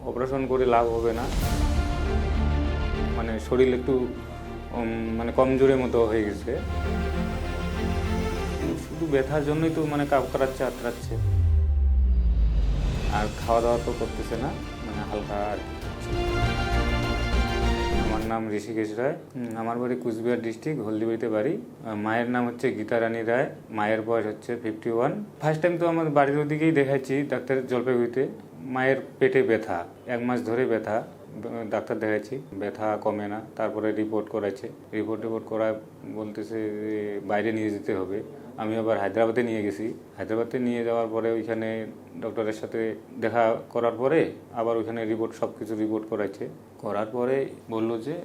Operation করে লাভ হবে না, মানে শরীর একটু মানে কমজোরের মতো হয়ে গেছে। শুধু ব্যথার জন্যই তো মানে কাপ করাচ্ছে, আতরাচ্ছে, আর খাওয়া দাওয়া তো করতেছে না, মানে হালকা আর কি খাচ্ছে। আমার নাম ঋষিকেশ রায়, আমার বাড়ি কুচবিহার ডিস্ট্রিক্ট, হলদিবাড়িতে বাড়ি। মায়ের নাম হচ্ছে গীতা রানী রায়, মায়ের বয়স হচ্ছে 51। ফার্স্ট টাইম তো আমার বাড়ির ওদিকেই দেখাচ্ছি ডাক্তার জলপাইগুড়িতে। মায়ের পেটে ব্যথা, 1 মাস ধরে ব্যথা, ডাক্তার দেখাচ্ছি, ব্যথা কমে না। তারপরে রিপোর্ট করাচ্ছে, রিপোর্ট করা বলতেছে যে বাইরে নিয়ে যেতে হবে। আমি আবার হায়দ্রাবাদে নিয়ে গেছি, হায়দ্রাবাদে নিয়ে যাওয়ার পরে ওইখানে ডক্টরের সাথে দেখা করার পরে আবার ওইখানে রিপোর্ট সব কিছু রিপোর্ট করার পরে বললো যে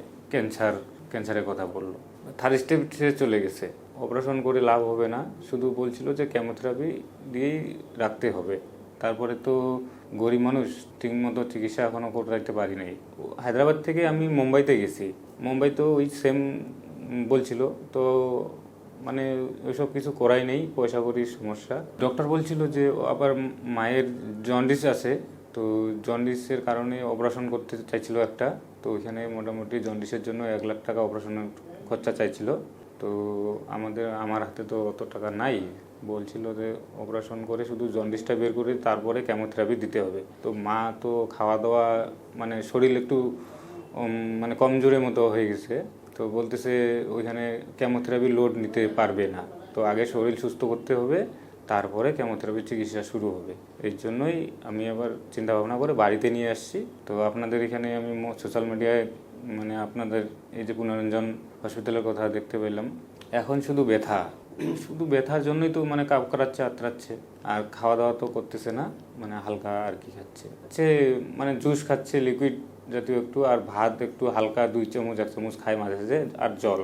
ক্যান্সারের কথা বললো। থার্ড স্টেপে চলে গেছে, অপারেশন করে লাভ হবে না, শুধু বলছিল যে কেমোথেরাপি দিয়েই রাখতে হবে। তারপরে তো গরিব মানুষ, ঠিকমতো চিকিৎসা এখনও করতে পারি নাই। হায়দ্রাবাদ থেকে আমি মুম্বাইতে গেছি, মুম্বাই তো ওই সেম বলছিল, তো মানে ওইসব কিছু করাই নেই, পয়সা কড়ির সমস্যা। ডক্টর বলছিল যে আবার মায়ের জন্ডিস আছে, তো জন্ডিসের কারণে অপারেশন করতে চাইছিল একটা, তো ওইখানে মোটামুটি জন্ডিসের জন্য 1 লাখ টাকা অপারেশনের খরচা চাইছিল। তো আমার হাতে তো অত টাকা নাই, বলছিল যে অপারেশন করে শুধু জন্ডিসটা বের করে তারপরে কেমোথেরাপি দিতে হবে। তো মা তো খাওয়া দাওয়া মানে শরীর একটু মানে কমজোরের মতো হয়ে গেছে, তো বলতেছে ওইখানে কেমোথেরাপি লোড নিতে পারবে না, তো আগে শরীর সুস্থ করতে হবে, তারপরে কেমোথেরাপির চিকিৎসা শুরু হবে। এই জন্যই আমি আবার চিন্তা ভাবনা করে বাড়িতে নিয়ে আসছি। তো আপনাদের এখানে আমি সোশ্যাল মিডিয়ায় মানে আপনাদের এই যে পুনরঞ্জন হসপিটালের কথা দেখতে পেলাম। এখন শুধু ব্যথার জন্যই তো মানে কাপ করাচ্ছে, আতরাচ্ছে, আর খাওয়া দাওয়া তো করতেছে না, মানে হালকা আর কি খাচ্ছে মানে জুস খাচ্ছে লিকুইড জাতীয় একটু, আর ভাত একটু হালকা 2 চামচ 1 চামচ খায় মাঝে মাঝে, আর জল।